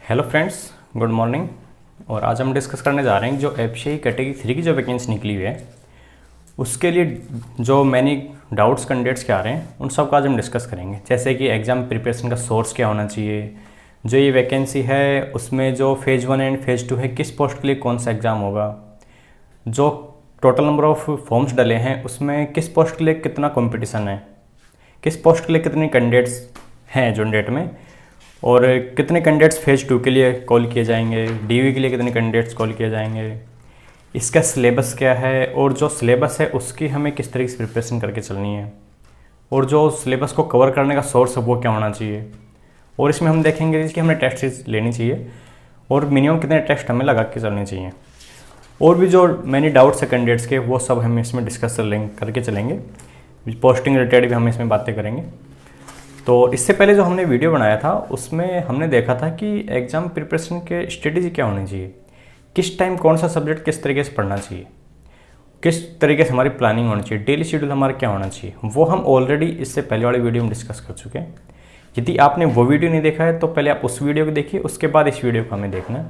Hello friends, good morning. और आज हम डिस्कस करने जा रहे हैं जो एफसीआई कैटेगरी 3 की जो वैकेंसी निकली हुई है उसके लिए जो मैनी डाउट्स कैंडिडेट्स के आ रहे हैं उन सब का आज हम डिस्कस करेंगे। जैसे कि एग्ज़ाम प्रिपरेशन का सोर्स क्या होना चाहिए, जो ये वैकेंसी है उसमें जो फेज़ 1 एंड फेज़ 2 है किस पोस्ट के लिए कौन सा एग्ज़ाम होगा, जो टोटल नंबर ऑफ़ फॉर्म्स डले हैं उसमें किस पोस्ट के लिए कितना कंपटीशन है, किस पोस्ट के लिए कितने कैंडिडेट्स हैं जो डेट में, और कितने कैंडिडेट्स फेज़ 2 के लिए कॉल किए जाएंगे, डीवी के लिए कितने कैंडिडेट्स कॉल किए जाएंगे, इसका सिलेबस क्या है, और जो सिलेबस है उसकी हमें किस तरीके से प्रिपरेशन करके चलनी है, और जो सिलेबस को कवर करने का सोर्स है वो क्या होना चाहिए। और इसमें हम देखेंगे कि हमें टेस्ट सीरीज लेनी चाहिए और मिनिमम कितने टेस्ट हमें लगा के चलने चाहिए। और भी जो मैंने डाउट्स है कैंडिडेट्स के वो सब हम इसमें डिस्कस करके चलेंगे। पोस्टिंग रिलेटेड भी हम इसमें बातें करेंगे। तो इससे पहले जो हमने वीडियो बनाया था उसमें हमने देखा था कि एग्ज़ाम प्रिपरेशन के स्ट्रेटेजी क्या होनी चाहिए, किस टाइम कौन सा सब्जेक्ट किस तरीके से पढ़ना चाहिए, किस तरीके से हमारी प्लानिंग होनी चाहिए, डेली शेड्यूल हमारा क्या होना चाहिए, वो हम ऑलरेडी इससे पहले वाले वीडियो में डिस्कस कर चुके हैं। यदि आपने वो वीडियो नहीं देखा है तो पहले आप उस वीडियो को देखिए, उसके बाद इस वीडियो को हमें देखना है।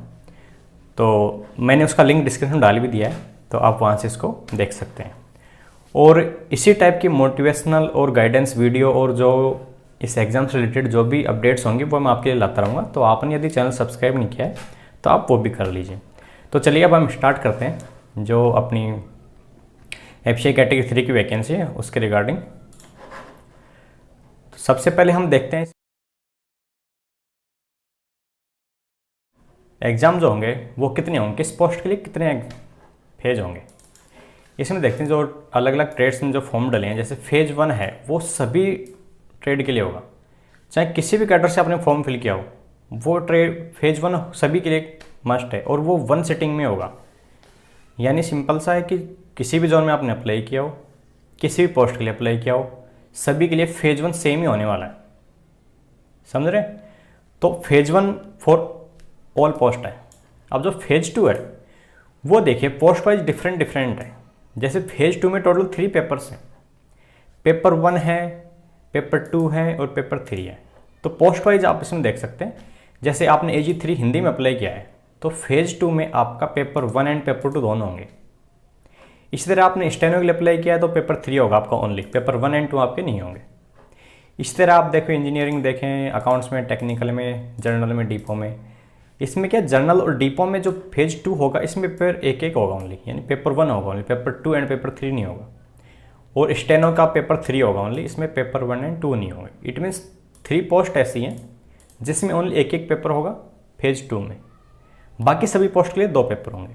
तो मैंने उसका लिंक डिस्क्रिप्शन में डाल भी दिया है, तो आप वहाँ से इसको देख सकते हैं। और इसी टाइप की मोटिवेशनल और गाइडेंस वीडियो और जो इस एग्ज़ाम से रिलेटेड जो भी अपडेट्स होंगे वो मैं आपके लिए लाता रहूँगा। तो आपने यदि चैनल सब्सक्राइब नहीं किया है तो आप वो भी कर लीजिए। तो चलिए अब हम स्टार्ट करते हैं जो अपनी एफसीआई कैटेगरी 3 की वैकेंसी है उसके रिगार्डिंग। तो सबसे पहले हम देखते हैं एग्ज़ाम जो होंगे वो कितने होंगे, किस पोस्ट के लिए कितने फेज होंगे। इसमें देखते हैं जो अलग अलग ट्रेड्स में जो फॉर्म डले हैं, जैसे फेज़ 1 है वो सभी ट्रेड के लिए होगा, चाहे किसी भी कैडर से आपने फॉर्म फिल किया हो, वो ट्रेड फेज़ 1 सभी के लिए मस्ट है और वो 1 सिटिंग में होगा। यानी सिंपल सा है कि किसी भी जोन में आपने अप्लाई किया हो, किसी भी पोस्ट के लिए अप्लाई किया हो, सभी के लिए फेज़ 1 सेम ही होने वाला है, समझ रहे। तो फेज़ 1 फॉर ऑल पोस्ट है। अब जो फेज़ 2 है वो देखिए पोस्ट वाइज डिफरेंट है। जैसे फेज़ 2 में टोटल 3 पेपर्स हैं, पेपर 1 है, पेपर 2 है और पेपर 3 है। तो पोस्ट वाइज आप इसमें देख सकते हैं, जैसे आपने AG3 हिंदी में अप्लाई किया है तो फेज़ 2 में आपका पेपर 1 एंड पेपर 2 दोनों होंगे। इसी तरह आपने स्टेनो के लिए अप्लाई किया है तो पेपर 3 होगा आपका ओनली, पेपर 1 एंड 2 आपके नहीं होंगे। इसी तरह आप देखो इंजीनियरिंग देखें, अकाउंट्स में, टेक्निकल में, जर्नल में, डीपो में, इसमें क्या जर्नल और डीपो में जो फेज़ 2 होगा इसमें पेपर एक होगा ओनली, यानी पेपर 1 होगा ओनली, पेपर 2 एंड पेपर 3 नहीं होगा। और स्टेनो का पेपर 3 होगा ओनली, इसमें पेपर 1 एंड 2 नहीं होंगे। इट मीन्स 3 पोस्ट ऐसी हैं जिसमें ओनली एक पेपर होगा फेज़ 2 में, बाकी सभी पोस्ट के लिए 2 पेपर होंगे।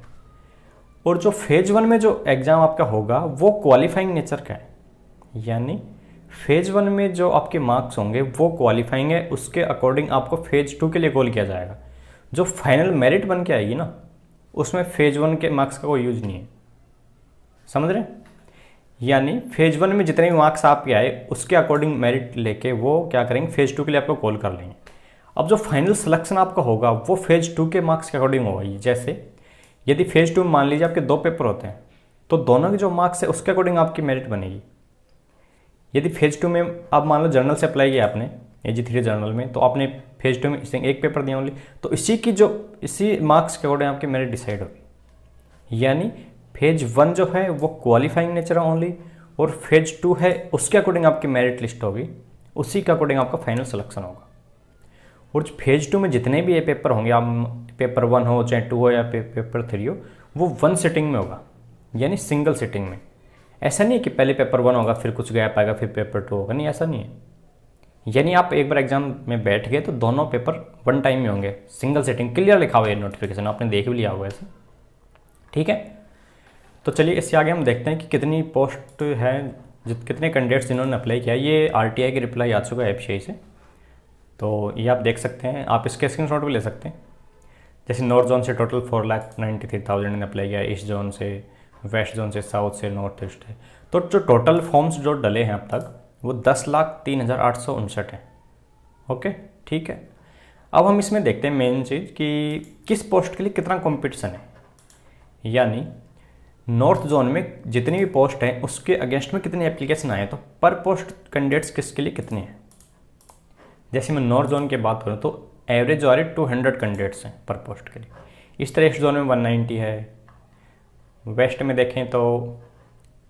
और जो फेज़ 1 में जो एग्ज़ाम आपका होगा वो क्वालिफाइंग नेचर का है, यानी फेज़ 1 में जो आपके मार्क्स होंगे वो क्वालिफाइंग है, उसके अकॉर्डिंग आपको फेज़ 2 के लिए कॉल किया जाएगा। जो फाइनल मेरिट बन के आएगी ना उसमें फेज़ 1 के मार्क्स का कोई यूज नहीं है, समझ रहे। यानी फेज़ 1 में जितने भी मार्क्स आपके आए उसके अकॉर्डिंग मेरिट लेके वो क्या करेंगे फेज़ 2 के लिए आपको कॉल कर लेंगे। अब जो फाइनल सिलेक्शन आपका होगा वो फेज़ 2 के मार्क्स के अकॉर्डिंग होगा। जैसे यदि फेज़ 2 में मान लीजिए आपके 2 पेपर होते हैं तो दोनों के जो मार्क्स है उसके अकॉर्डिंग आपकी मेरिट बनेगी। यदि फेज़ 2 में आप मान लो जर्नल से अप्लाई किया आपने AG3 जर्नल में, तो आपने फेज़ 2 में एक पेपर दिया ओनली, तो इसी मार्क्स के अकॉर्डिंग आपकी मेरिट डिसाइड होगी। यानी फेज़ 1 जो है वो क्वालिफाइंग नेचर है ओनली, और फेज़ 2 है उसके अकॉर्डिंग आपकी मेरिट लिस्ट होगी, उसी के अकॉर्डिंग आपका फाइनल सिलेक्शन होगा। और फेज़ 2 में जितने भी ये पेपर होंगे, आप पेपर 1 हो चाहे 2 हो या पेपर 3 हो, वो 1 सिटिंग में होगा, यानी सिंगल सिटिंग में। ऐसा नहीं है कि पहले पेपर 1 होगा फिर कुछ गैप आएगा फिर पेपर 2 होगा, नहीं ऐसा नहीं है। यानी आप एक बार एग्जाम में बैठ गए तो दोनों पेपर 1 टाइम में होंगे, सिंगल सिटिंग, क्लियर लिखा हुआ है नोटिफिकेशन, आपने देख भी लिया होगा ऐसे, ठीक है। तो चलिए इससे आगे हम देखते हैं कि कितनी पोस्ट है, कितने कैंडिडेट्स जिन्होंने अप्लाई किया। ये RTI की रिप्लाई आ चुका है एफसीआई से, तो ये आप देख सकते हैं, आप इसके स्क्रीनशॉट भी ले सकते हैं। जैसे नॉर्थ जोन से टोटल 4,93,000 ने अप्लाई किया, ईस्ट जोन से, वेस्ट जोन से, साउथ से, नॉर्थ ईस्ट है। तो जो टोटल फॉर्म्स जो डले हैं अब तक वो 10,03,859 है। ओके, ठीक है। अब हम इसमें देखते हैं मेन चीज़ कि किस पोस्ट के लिए कितना कंपटीशन है, यानी नॉर्थ जोन में जितनी भी पोस्ट है उसके अगेंस्ट में कितने एप्लीकेशन आए, तो पर पोस्ट कैंडिडेट्स किसके लिए कितने हैं। जैसे मैं नॉर्थ जोन की बात करूँ तो एवरेज जो आ रही 200 कैंडिडेट्स हैं पर पोस्ट के लिए। इस तरह ईस्ट जोन में 190 है, वेस्ट में देखें तो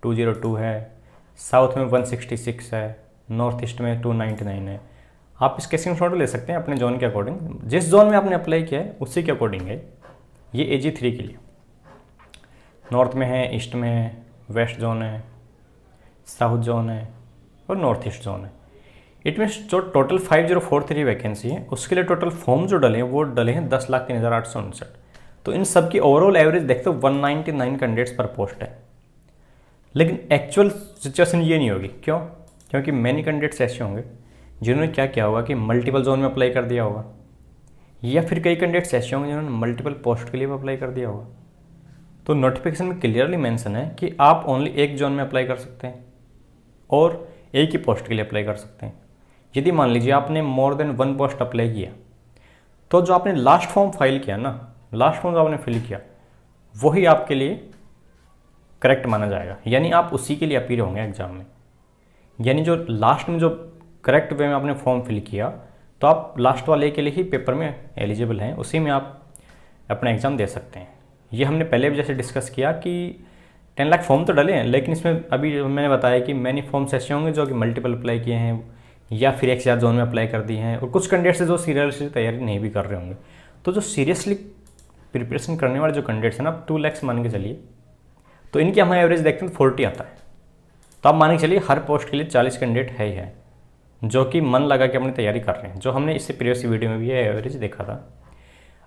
202 है, साउथ में 166 है, नॉर्थ ईस्ट में 299 है। आप इसके स्क्रीनशॉट ले सकते हैं अपने जोन के अकॉर्डिंग, जिस जोन में आपने अप्लाई किया है उसी के अकॉर्डिंग है। ये AG3 के लिए नॉर्थ में है, ईस्ट में है, वेस्ट जोन है, साउथ जोन है और नॉर्थ ईस्ट जोन है। इट मीन्स जो टोटल 5043 वैकेंसी है उसके लिए टोटल फॉर्म जो डले हैं वो डले हैं 10,03,859। तो इन सब की ओवरऑल एवरेज देखते हो 199 कैंडिडेट्स पर पोस्ट है। लेकिन एक्चुअल सिचुएशन ये नहीं होगी। क्यों? क्योंकि मैनी कैंडिडेट्स ऐसे होंगे जिन्होंने क्या किया होगा कि मल्टीपल जोन में अप्लाई कर दिया होगा, या फिर कई कैंडिडेट्स ऐसे होंगे जिन्होंने मल्टीपल पोस्ट के लिए भी अप्लाई कर दिया होगा। तो नोटिफिकेशन में क्लियरली मेंशन है कि आप ओनली एक जोन में अप्लाई कर सकते हैं और एक ही पोस्ट के लिए अप्लाई कर सकते हैं। यदि मान लीजिए आपने मोर देन 1 पोस्ट अप्लाई किया तो जो आपने लास्ट फॉर्म फाइल किया ना, लास्ट फॉर्म जो आपने फिल किया वही आपके लिए करेक्ट माना जाएगा, यानी आप उसी के लिए अपीयर होंगे एग्जाम में। यानी जो लास्ट में जो करेक्ट वे में आपने फॉर्म फिल किया तो आप लास्ट वाले के लिए ही पेपर में एलिजिबल हैं, उसी में आप अपना एग्ज़ाम दे सकते हैं। ये हमने पहले भी जैसे डिस्कस किया कि 10 लाख फॉर्म तो डले हैं, लेकिन इसमें अभी मैंने बताया कि मैनी फॉर्म्स ऐसे होंगे जो कि मल्टीपल अप्लाई किए हैं या फिर एक से ज़्यादा जोन में अप्लाई कर दिए हैं, और कुछ कैंडिडेट्स जो सीरियसली तैयारी नहीं भी कर रहे होंगे। तो जो सीरियसली प्रिपरेशन करने वाले जो कैंडिडेट्स हैं ना, 2 लाख मान के चलिए, तो इनकी हम एवरेज देखते हैं 40 आता है। तो आप मान के चलिए हर पोस्ट के लिए 40 कैंडिडेट है ही है जो कि मन लगा के अपनी तैयारी कर रहे हैं, जो हमने इससे प्रीवियस वीडियो में भी ये एवरेज देखा था।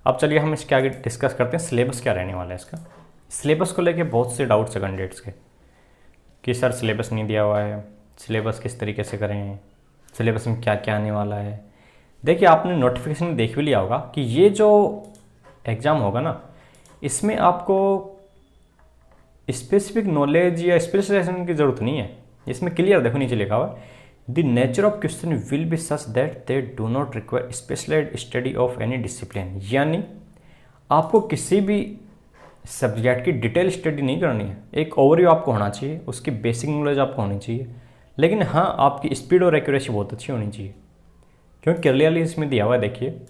अब चलिए हम इसके आगे डिस्कस करते हैं सिलेबस क्या रहने वाला है इसका। सिलेबस को लेके बहुत से डाउट्स है कैंडिडेट्स के कि सर सिलेबस नहीं दिया हुआ है, सिलेबस किस तरीके से करें, सिलेबस में क्या क्या आने वाला है। देखिए आपने नोटिफिकेशन में देख भी लिया होगा कि ये जो एग्ज़ाम होगा ना, इसमें आपको स्पेसिफिक नॉलेज या स्पेशलाइजेशन की ज़रूरत नहीं है। इसमें क्लियर देखो नीचे लिखा हुआ है, the nature of question will be such that they do not require specialised study of any discipline. यानी आपको किसी भी सब्जेक्ट की डिटेल स्टडी नहीं करनी है, एक ओवरव्यू आपको होना चाहिए, उसकी बेसिक नॉलेज आपको होनी चाहिए, लेकिन हाँ आपकी स्पीड और एक्यूरेसी बहुत अच्छी होनी चाहिए। क्योंकि क्लियरली इसमें दिया हुआ है, देखिए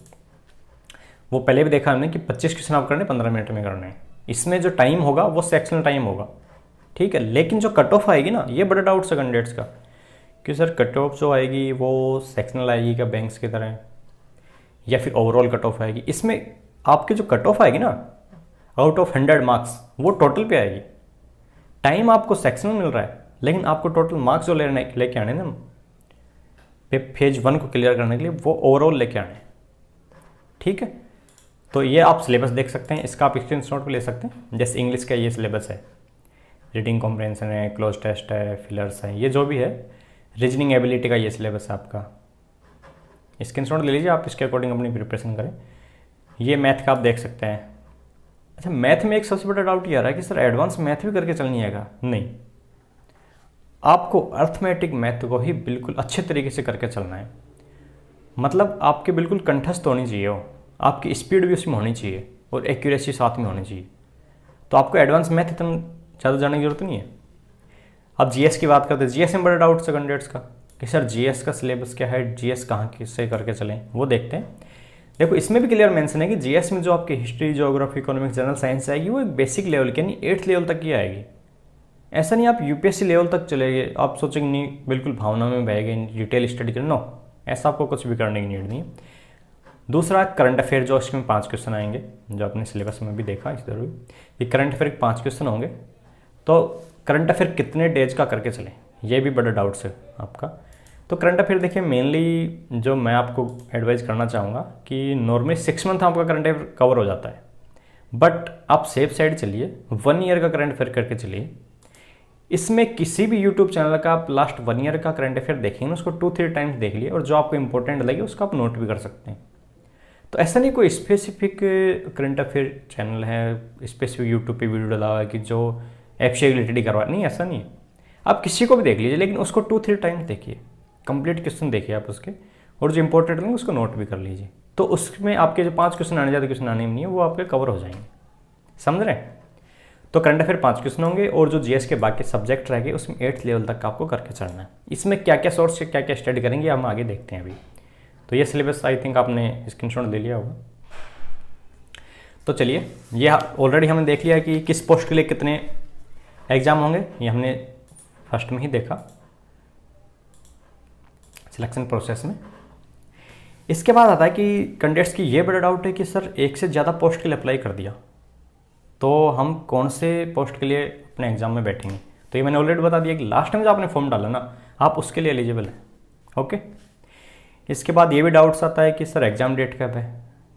वो पहले भी देखा हमने कि 25 क्वेश्चन आप करने 15 मिनट में करने हैं। इसमें जो टाइम होगा वो सेक्शनल टाइम होगा, ठीक है। लेकिन जो कट ऑफ आएगी ना, ये बड़ा डाउट है कैंडिडेट्स का कि सर कट ऑफ जो आएगी वो सेक्शनल आएगी क्या बैंक्स की तरह, या फिर ओवरऑल कट ऑफ आएगी। इसमें आपकी जो कट ऑफ आएगी ना, आउट ऑफ 100 मार्क्स वो टोटल पे आएगी। टाइम आपको सेक्शनल मिल रहा है, लेकिन आपको टोटल मार्क्स जो लेके आने ना फेज 1 को क्लियर करने के लिए, वो ओवरऑल लेके आने, ठीक है। तो ये आप सिलेबस देख सकते हैं, इसका आप स्क्रीनशॉट भी ले सकते हैं। जैसे इंग्लिश का ये सिलेबस है, रीडिंग कॉम्प्रहेंशन है, क्लोज टेस्ट है, फिलर्स है, ये जो भी है, रीजनिंग एबिलिटी का ये सिलेबस है आपका। स्क्रीनशॉट ले लीजिए, आप इसके अकॉर्डिंग अपनी प्रिपरेशन करें। ये मैथ का आप देख सकते हैं। अच्छा, मैथ में एक सबसे बड़ा डाउट ये आ रहा है कि सर एडवांस मैथ भी करके चलनी आएगा। नहीं, आपको अर्थमेटिक मैथ को ही बिल्कुल अच्छे तरीके से करके चलना है। मतलब आपके बिल्कुल कंठस्थ होनी चाहिए वो, आपकी स्पीड भी उसमें होनी चाहिए और एक्यूरेसी साथ में होनी चाहिए। तो आपको एडवांस मैथ इतना ज़्यादा जानने की जरूरत नहीं है। अब जीएस की बात करते हैं, जीएस में बड़े डाउट्स है कैंडिडेट्स का कि सर जीएस का सिलेबस क्या है, जीएस कहाँ किससे करके चलें, वो देखते हैं। देखो इसमें भी क्लियर मेंशन है कि जीएस में जो आपकी history, geography, economics, general science आएगी वो एक बेसिक लेवल की, यानी 8th लेवल तक की आएगी। ऐसा नहीं आप यूपीएससी लेवल तक चलेंगे, आप सोचेंगे नहीं बिल्कुल भावना में बह गए, डिटेल स्टडी करें। नो, ऐसा आपको कुछ भी करने की नीड नहीं है। दूसरा करंट अफेयर, जो इसमें 5 क्वेश्चन आएंगे, जो आपने सिलेबस में भी देखा इस तरह ये करंट अफेयर के 5 क्वेश्चन होंगे। तो करंट अफेयर कितने डेज का करके चलें, ये भी बड़ा डाउट्स है आपका। तो करंट अफेयर देखिए, मेनली जो मैं आपको एडवाइस करना चाहूँगा कि नॉर्मली 6 मंथ आपका करंट अफेयर कवर हो जाता है, बट आप सेफ साइड चलिए, 1 ईयर का करंट अफेयर करके चलिए। इसमें किसी भी यूट्यूब चैनल का आप लास्ट 1 ईयर का करंट अफेयर देखेंगे, उसको 2-3 टाइम्स देख लिए, और जो आपको इंपॉर्टेंट लगे उसको आप नोट भी कर सकते हैं। तो ऐसा नहीं कोई स्पेसिफिक करंट अफेयर चैनल है, स्पेसिफिक यूट्यूब पे वीडियो डाला हुआ है कि जो एफसीआई रिलेटेड ही करवा, नहीं ऐसा नहीं है। आप किसी को भी देख लीजिए, लेकिन उसको 2-3 टाइम्स देखिए, कंप्लीट क्वेश्चन देखिए आप उसके, और जो इंपॉर्टेंट लेंगे उसको नोट भी कर लीजिए। तो उसमें आपके जो 5 क्वेश्चन आने, ज़्यादा क्वेश्चन आने नहीं है, वो आपके कवर हो जाएंगे, समझ रहे हैं। तो करंट अफेयर 5 क्वेश्चन होंगे, और जो जीएस के बाकी सब्जेक्ट रहेंगे उसमें 8th लेवल तक आपको करके चलना है। इसमें क्या क्या सोर्स से क्या क्या स्टडी करेंगे हम आगे देखते हैं अभी। तो ये सिलेबस आई थिंक आपने स्क्रीनशॉट ले लिया होगा। तो चलिए, ये ऑलरेडी हमने देख लिया कि किस पोस्ट के लिए कितने एग्ज़ाम होंगे, ये हमने फर्स्ट में ही देखा सिलेक्शन प्रोसेस में। इसके बाद आता है कि कैंडिडेट्स की ये बड़ा डाउट है कि सर एक से ज़्यादा पोस्ट के लिए अप्लाई कर दिया तो हम कौन से पोस्ट के लिए अपने एग्ज़ाम में बैठेंगे। तो ये मैंने ऑलरेडी बता दिया कि लास्ट टाइम जो आपने फॉर्म डाला ना, आप उसके लिए एलिजिबल हैं। ओके, इसके बाद ये भी डाउट्स आता है कि सर एग्ज़ाम डेट कब है।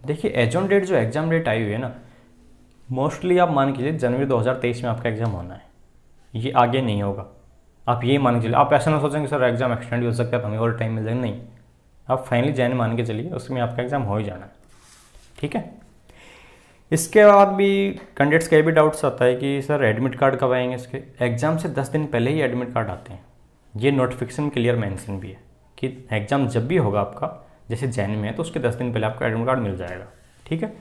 देखिए, एज ऑन डेट जो एग्ज़ाम डेट आई हुई है ना, मोस्टली आप मान के चलिए जनवरी 2023 में आपका एग्ज़ाम होना है, ये आगे नहीं होगा। आप ये मान के चलिए, आप ऐसा ना सोचेंगे सर एग्ज़ाम एक्सटेंड हो सकता है तो हमें और टाइम मिल जाएगा, नहीं, आप फाइनली जैन मान के चलिए उसमें आपका एग्ज़ाम हो ही जाना है। ठीक है, इसके बाद भी कैंडिडेट्स का भी डाउट्स आता है कि सर एडमिट कार्ड कब आएंगे। इसके एग्ज़ाम से 10 दिन पहले ही एडमिट कार्ड आते हैं, ये नोटिफिकेशन में क्लियर मेंशन भी है कि एग्ज़ाम जब भी होगा आपका, जैसे जैन में है तो उसके 10 दिन पहले आपको एडमिट कार्ड मिल जाएगा। ठीक है,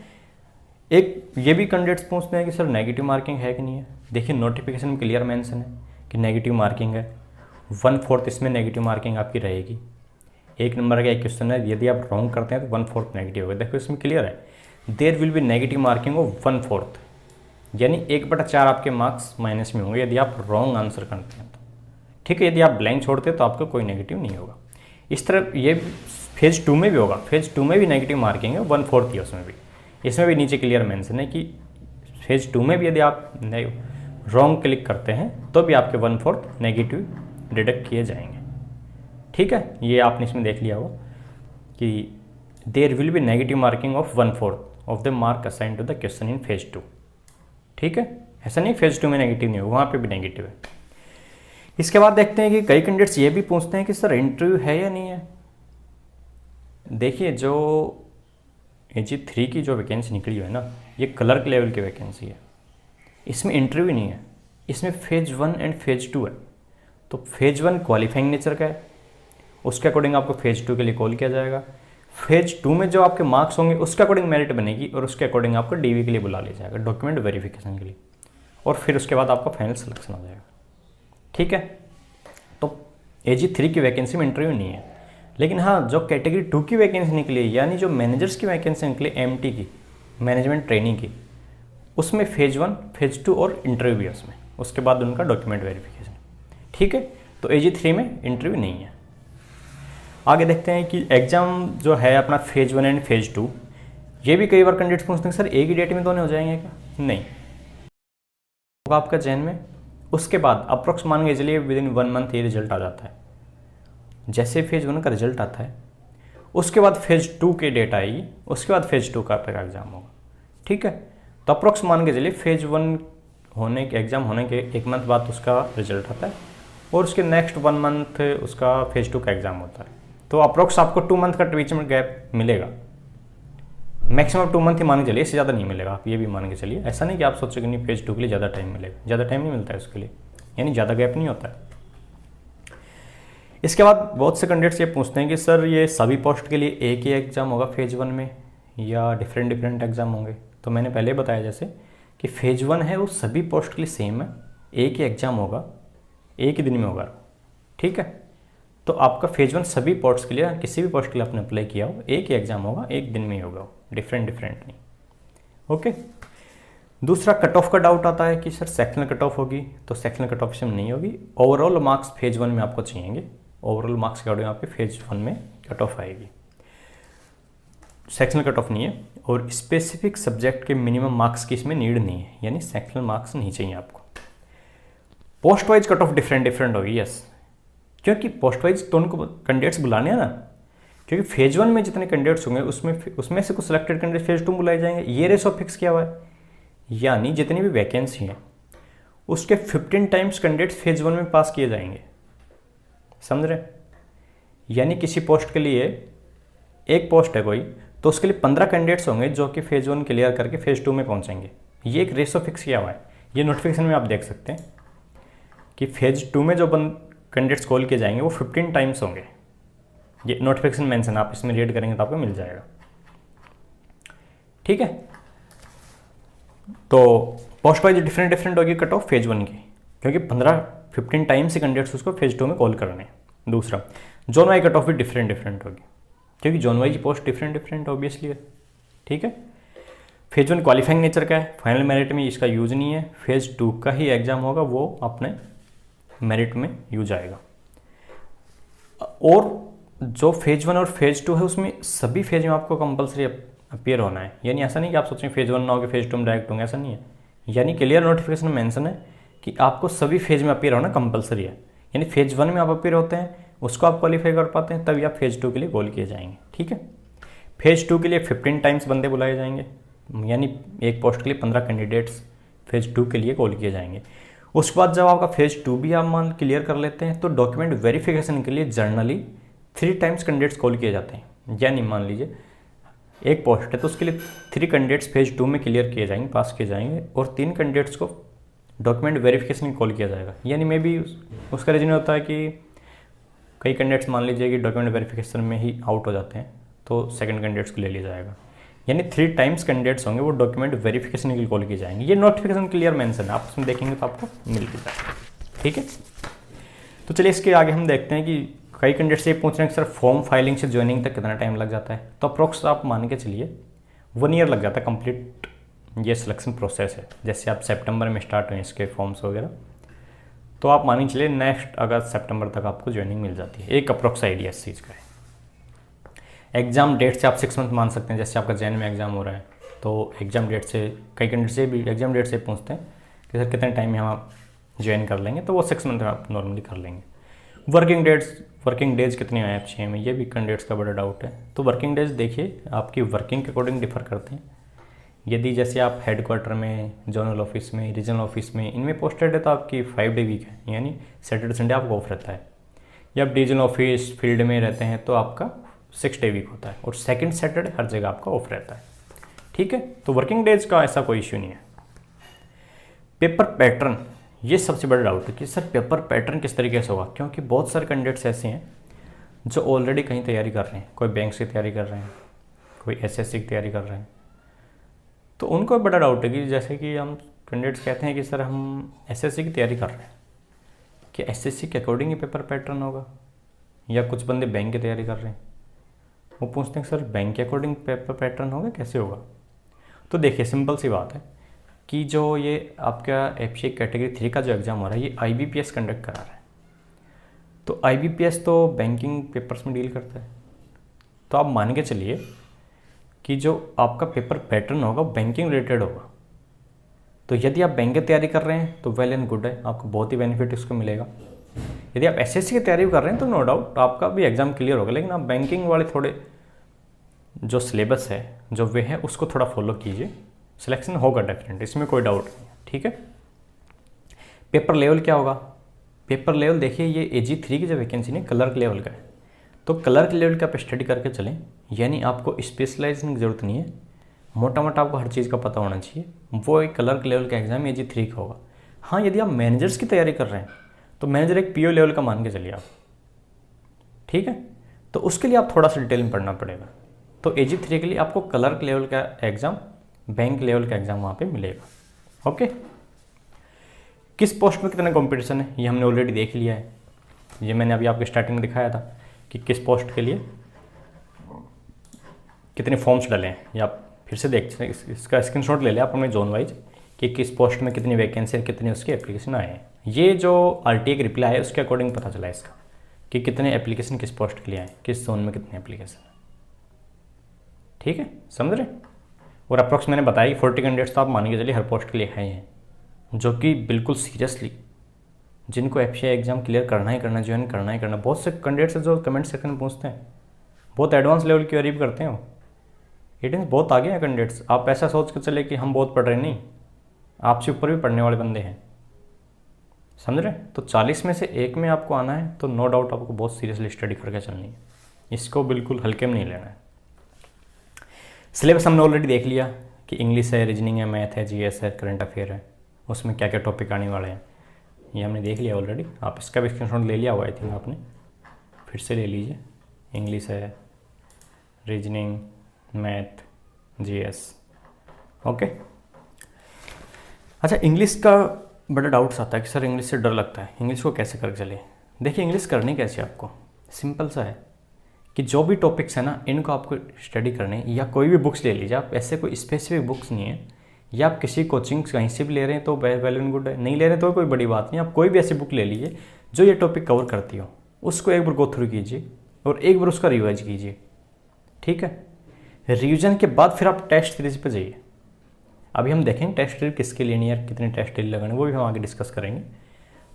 एक ये भी कैंडिडेट्स पूछते हैं कि सर नेगेटिव मार्किंग है कि नहीं है। देखिए, नोटिफिकेशन में क्लियर मेंशन है कि नेगेटिव मार्किंग है, 1/4 इसमें नेगेटिव मार्किंग आपकी रहेगी। 1 नंबर का एक क्वेश्चन है, यदि आप रॉन्ग करते हैं तो 1/4 नेगेटिव होगा। देखो इसमें क्लियर है, there will be negative marking of 1/4, यानी 1/4 आपके मार्क्स माइनस में होंगे यदि आप रॉन्ग आंसर करते हैं तो। ठीक है, यदि आप ब्लैंक छोड़ते हैं तो आपको कोई नेगेटिव नहीं होगा। इस तरह ये फेज़ 2 में भी होगा, फेज़ 2 में भी नेगेटिव मार्किंग है, 1/4 ही उसमें भी। इसमें भी नीचे क्लियर मेंशन है कि फेज़ 2 में भी यदि आप रॉन्ग क्लिक करते हैं तो भी आपके 1/4 नेगेटिव डिडक्ट किए जाएंगे। ठीक है, ये आपने इसमें देख लिया होगा कि there will be negative marking of 1/4 of the mark assign to the question in phase 2। ठीक है, ऐसा नहीं फेज़ 2 में नेगेटिव नहीं होगा, वहाँ पे भी नेगेटिव है। इसके बाद देखते हैं कि कई कैंडिडेट्स ये भी पूछते हैं कि सर इंटरव्यू है या नहीं है। देखिए, जो AG3 की जो वैकेंसी निकली है ना, ये क्लर्क लेवल की वैकेंसी है, इसमें इंटरव्यू नहीं है, इसमें फेज़ 1 एंड फेज़ 2 है। तो फेज़ 1 क्वालिफाइंग नेचर का है, उसके अकॉर्डिंग आपको फेज़ 2 के लिए कॉल किया जाएगा। फेज़ 2 में जो आपके मार्क्स होंगे उसके अकॉर्डिंग मेरिट बनेगी और उसके अकॉर्डिंग आपको DV के लिए बुला लिया जाएगा, डॉक्यूमेंट वेरिफिकेशन के लिए, और फिर उसके बाद आपका फाइनल सिलेक्शन हो जाएगा। ठीक है, तो AG3 की वैकेंसी में इंटरव्यू नहीं है, लेकिन हाँ, जो कैटेगरी 2 की वैकेंसी निकली है, यानी जो मैनेजर्स की वैकेंसी निकली MT की, मैनेजमेंट ट्रेनिंग की, उसमें फेज़ 1, फेज़ 2 और इंटरव्यू भी है उसमें, उसके बाद उनका डॉक्यूमेंट वेरिफिकेशन। ठीक है, तो AG3 में इंटरव्यू नहीं है। आगे देखते हैं कि एग्ज़ाम जो है अपना फेज़ 1 एंड फेज़ 2, ये भी कई बार कैंडिडेट्स पूछते हैं सर एक ही डेट में दोनों हो जाएंगे क्या। नहीं होगा आपका जैन में, उसके बाद अप्रोक्स मान के चलिए विदिन 1 मंथ ये रिजल्ट आ जाता है। जैसे फेज़ 1 का रिजल्ट आता है उसके बाद फेज़ 2 की डेट आएगी, उसके बाद फेज़ 2 का आपका एग्ज़ाम होगा। ठीक है, तो अप्रोक्स मान के चलिए फेज़ 1 होने के एग्ज़ाम होने के 1 मंथ बाद उसका रिजल्ट आता है और उसके नेक्स्ट 1 मंथ उसका फेज़ 2 का एग्ज़ाम होता है। तो अप्रोक्स आपको 2 मंथ का बीच में गैप मिलेगा, मैक्सिमम 2 मंथ ही मान के चलिए, इससे ज़्यादा नहीं मिलेगा। आप ये भी मान के चलिए, ऐसा नहीं कि आप सोचो कि नहीं फेज़ 2 के लिए ज़्यादा टाइम मिलेगा, ज़्यादा टाइम नहीं मिलता है उसके लिए, यानी ज़्यादा गैप नहीं होता है। इसके बाद बहुत से कैंडिडेट्स ये पूछते हैं कि सर ये सभी पोस्ट के लिए एक ही एग्ज़ाम होगा फेज़ 1 में या डिफरेंट एग्ज़ाम होंगे। तो मैंने पहले बताया जैसे कि फेज़ 1 है वो सभी पोस्ट के लिए सेम है, एक ही एग्ज़ाम होगा, एक ही दिन में होगा। ठीक है, तो आपका फेज़ 1 सभी पोस्ट के लिए, किसी भी पोस्ट के लिए आपने अप्लाई किया हो, एक ही एग्ज़ाम होगा, एक दिन में ही होगा, डिफरेंट नहीं। ओके, दूसरा कट ऑफ का डाउट आता है कि सर सेक्शनल कट ऑफ होगी, तो सेक्शनल कट ऑफ इसमें नहीं होगी। ओवरऑल मार्क्स फेज़ 1 में आपको चाहिए, ओवरऑल मार्क्स के अकॉर्डिंग आपके फेज़ 1 में कट ऑफ आएगी, सेक्शनल कट ऑफ नहीं है। और स्पेसिफिक सब्जेक्ट के मिनिमम मार्क्स की इसमें नीड नहीं है, यानी सेक्शनल मार्क्स नहीं चाहिए आपको। Post wise cut off different होगी, यस, क्योंकि पोस्ट वाइज तो उनको कैंडिडेट्स बुलाने हैं ना, क्योंकि फेज़ 1 में जितने कैंडिडेट्स होंगे उसमें से कुछ सिलेक्टेड कैंडिडेट फेज़ 2 में बुलाए जाएंगे, ये रेशो फिक्स किया हुआ है। यानी जितनी भी वैकेंसी हैं उसके 15 टाइम्स कैंडिडेट्स फेज़ 1 में पास किए जाएंगे, समझ रहे। यानी किसी पोस्ट के लिए एक पोस्ट है कोई, तो उसके लिए 15 कैंडिडेट्स होंगे जो कि फेज़ 1 क्लियर करके फेज़ 2 में पहुंचेंगे। ये एक रेशो फिक्स किया हुआ है, ये नोटिफिकेशन में आप देख सकते हैं कि फेज़ 2 में जो कैंडिडेट्स कॉल किए जाएंगे वो 15 टाइम्स होंगे। ये नोटिफिकेशन मेंशन, आप इसमें रीड करेंगे तो आपको मिल जाएगा। ठीक है, तो पोस्ट वाइज डिफरेंट होगी कट ऑफ फेज़ 1 की, क्योंकि 15 टाइम्स से कैंडिडेट्स उसको फेज़ 2 में कॉल करने हैं। दूसरा जोन वाइज कट ऑफ भी डिफरेंट होगी। क्योंकि zone wise post different different obviously है। ठीक है, फेज 1 क्वालिफाइंग नेचर का है, फाइनल मेरिट में इसका यूज नहीं है। फेज 2 का ही एग्जाम होगा, वो अपने मेरिट में यूज आएगा। और जो फेज 1 और फेज 2 है उसमें सभी फेज में आपको कंपलसरी अपीयर होना है। यानी ऐसा नहीं कि आप सोचें फेज 1 ना हो कि फेज 2 में डायरेक्ट होंगे, ऐसा नहीं है। यानी क्लियर नोटिफिकेशन में मेंशन है कि आपको सभी फेज में अपीयर होना कंपलसरी है। यानी फेज 1 में आप अपीयर होते हैं, उसको आप क्वालिफाई कर पाते हैं, तभी आप फेज 2 के लिए कॉल किए जाएंगे। ठीक है, फेज 2 के लिए 15 टाइम्स बंदे बुलाए जाएंगे, यानी एक पोस्ट के लिए 15 कैंडिडेट्स फेज 2 के लिए कॉल किए जाएंगे। उसके बाद जब आपका फेज 2 भी आप मान क्लियर कर लेते हैं तो डॉक्यूमेंट वेरिफिकेशन के लिए जर्नली 3 टाइम्स कैंडिडेट्स कॉल किए जाते हैं। यानी मान लीजिए एक पोस्ट है तो उसके लिए 3 कैंडिडेट्स फेज 2 में क्लियर किए जाएंगे, पास किए जाएंगे, और 3 कैंडिडेट्स को डॉक्यूमेंट वेरिफिकेशन में कॉल किया जाएगा। यानी मे भी उसका रीजन होता है कि कई कैंडिडेट्स मान लीजिए कि डॉक्यूमेंट वेरिफिकेशन में ही आउट हो जाते हैं तो सेकंड कैंडिडेट्स को ले लिया जाएगा। यानी 3 टाइम्स कैंडिडेट्स होंगे वो डॉक्यूमेंट वेरिफिकेशन के लिए कॉल किए जाएंगे। ये नोटिफिकेशन क्लियर मेंशन है, आप उसमें देखेंगे तो आपको मिल भी जाएगा। ठीक है, तो चलिए इसके आगे हम देखते हैं कि कई कैंडिडेट से पूछ रहे हैं कि सर फॉर्म फाइलिंग से ज्वाइनिंग तक कितना टाइम लग जाता है। तो अप्रोक्स आप मान के चलिए 1 ईयर लग जाता है कंप्लीट ये सिलेक्शन प्रोसेस है। जैसे आप सितंबर में स्टार्ट हुए इसके फॉर्म्स वगैरह, तो आप मान के चलिए नेक्स्ट अगस्त सितंबर तक आपको ज्वाइनिंग मिल जाती है। एक अप्रोक्स आइडिया इस चीज़ का है। एग्जाम डेट से आप 6 मंथ मान सकते हैं। जैसे आपका जैन में एग्जाम हो रहा है तो एग्जाम डेट से कई कैंडिडेट से भी एग्जाम डेट से पूछते हैं कि सर कितने टाइम में हम आप ज्वाइन कर लेंगे, तो वो 6 मंथ में आप नॉर्मली कर लेंगे। वर्किंग डेज कितने आए आप 6 में, ये भी कैंडिडेट्स का बड़ा डाउट है। तो वर्किंग डेज देखिए आपकी वर्किंग के अकॉर्डिंग डिफर करते हैं। यदि जैसे आप हेडक्वार्टर में, जोनल ऑफिस में, रीजनल ऑफिस में, इनमें पोस्टेड है तो आपकी 5 डे वीक है, यानी सैटरडे संडे आपको ऑफ रहता है। या आप डिवीजनल ऑफिस फील्ड में रहते हैं तो आपका 6 डे वीक होता है, और सेकंड सैटरडे हर जगह आपका ऑफ रहता है। ठीक है, तो वर्किंग डेज का ऐसा कोई इश्यू नहीं है। पेपर पैटर्न, ये सबसे बड़ा डाउट है कि सर पेपर पैटर्न किस तरीके से होगा, क्योंकि बहुत सारे कैंडिडेट्स ऐसे हैं जो ऑलरेडी कहीं तैयारी कर रहे हैं। कोई बैंक की तैयारी कर रहे हैं, कोई एसएससी की तैयारी कर रहे हैं, तो उनको बड़ा डाउट है कि जैसे कि हम कैंडिडेट्स कहते हैं कि सर हम एसएससी की तैयारी कर रहे हैं, कि एसएससी के अकॉर्डिंग ही पेपर पैटर्न होगा, या कुछ बंदे बैंक की तैयारी कर रहे हैं वो पूछते हैं सर बैंक के अकॉर्डिंग पेपर पैटर्न होगा, कैसे होगा। तो देखिए सिंपल सी बात है कि जो ये आपका एफसीए कैटेगरी 3 का जो एग्ज़ाम हो रहा है ये आईबीपीएस कंडक्ट करा रहा है। तो आईबीपीएस तो बैंकिंग पेपर्स में डील करता है, तो आप मान के चलिए कि जो आपका पेपर पैटर्न होगा वो बैंकिंग रिलेटेड होगा। तो यदि आप बैंक की तैयारी कर रहे हैं तो वेल एंड गुड है, आपको बहुत ही बेनिफिट इसको मिलेगा। यदि आप एसएससी की तैयारी कर रहे हैं तो नो डाउट आपका भी एग्ज़ाम क्लियर होगा, लेकिन आप बैंकिंग वाले थोड़े जो सिलेबस है जो वे है उसको थोड़ा फॉलो कीजिए, सिलेक्शन होगा डेफिनेट, इसमें कोई डाउट नहीं है। ठीक है, पेपर लेवल क्या होगा। पेपर लेवल देखिए ये AG3 की जो वैकेंसी नहीं क्लर्क लेवल का है, तो क्लर्क लेवल का आप स्टडी करके चलें, यानी आपको स्पेशलाइजेशन की ज़रूरत नहीं है, मोटा मोटा आपको हर चीज़ का पता होना चाहिए। वो एक क्लर्क लेवल का एग्ज़ाम AG3 का होगा। हाँ, यदि आप मैनेजर्स की तैयारी कर रहे हैं तो मैनेजर एक PO लेवल का मान के चलिए आप, ठीक है, तो उसके लिए आप थोड़ा सा डिटेल में पढ़ना पड़ेगा। तो AG3 के लिए आपको क्लर्क लेवल का एग्ज़ाम, बैंक लेवल का एग्ज़ाम वहाँ पे मिलेगा। ओके, किस पोस्ट में कितना कंपटीशन है ये हमने ऑलरेडी देख लिया है। ये मैंने अभी आपको स्टार्टिंग में दिखाया था कि किस पोस्ट के लिए कितने फॉर्म्स डले हैं, या आप फिर से देख इसका स्क्रीनशॉट ले लें आप हमें जोन वाइज कि किस पोस्ट में कितनी वैकेंसी है, कितने उसके एप्लीकेशन आए हैं। ये जो RTA की रिप्लाई है उसके अकॉर्डिंग पता चला इसका कि कितने एप्लीकेशन किस पोस्ट के लिए आए, किस जोन में कितने एप्लीकेशन है। ठीक है, समझ रहे। और अप्रॉक्स मैंने बताया कि 40 कैंडिडेट्स तो आप मान के चलिए हर पोस्ट के लिए आए हैं, जो कि बिल्कुल सीरियसली जिनको एफसीआई एग्ज़ाम क्लियर करना ही करना, ज्वाइन करना ही करना। बहुत से कैंडिडेट्स हैं जो कमेंट सेक्शन में पूछते हैं, बहुत एडवांस लेवल की क्वेरी करते हैं, वो रेटिंग्स बहुत आगे हैं कैंडिडेट्स। आप ऐसा सोच के चले कि हम बहुत पढ़ रहे, नहीं, आपसे ऊपर भी पढ़ने वाले बंदे हैं, समझ रहे। तो 40 में से एक में आपको आना है तो नो डाउट आपको बहुत सीरियसली स्टडी करके चलनी है, इसको बिल्कुल हल्के में नहीं लेना है। सिलेबस हमने ऑलरेडी देख लिया कि इंग्लिश है, रीजनिंग है, मैथ है, GS है, करंट अफेयर है, उसमें क्या क्या टॉपिक आने वाले हैं ये हमने देख लिया ऑलरेडी। आप इसका भी स्क्रीनशॉट ले लिया हुआ आई थिंक आपने, फिर से ले लीजिए। इंग्लिश है, रीजनिंग, मैथ, GS। ओके, अच्छा, इंग्लिश का बड़ा डाउट्स आता है कि सर इंग्लिश से डर लगता है, इंग्लिश को कैसे कर चले। देखिए इंग्लिश करनी कैसे आपको, सिंपल सा है कि जो भी टॉपिक्स है ना इनको आपको स्टडी करने, या कोई भी बुक्स ले लीजिए आप, ऐसे कोई स्पेसिफिक बुक्स नहीं है, या आप किसी कोचिंग कहीं से भी ले रहे हैं तो वेल एंड गुड है, नहीं ले रहे हैं तो कोई बड़ी बात नहीं, आप कोई भी ऐसी बुक ले लीजिए जो ये टॉपिक कवर करती हो, उसको एक बार गो थ्रू कीजिए और एक बार उसका रिवाइज कीजिए। ठीक है, रिवीजन के बाद फिर आप टेस्ट सीरीज पे जाइए। अभी हम देखेंगे टेस्ट सीरीज किसके लेनी है, कितने टेस्ट सीरीज लगाने, वो भी हम आगे डिस्कस करेंगे।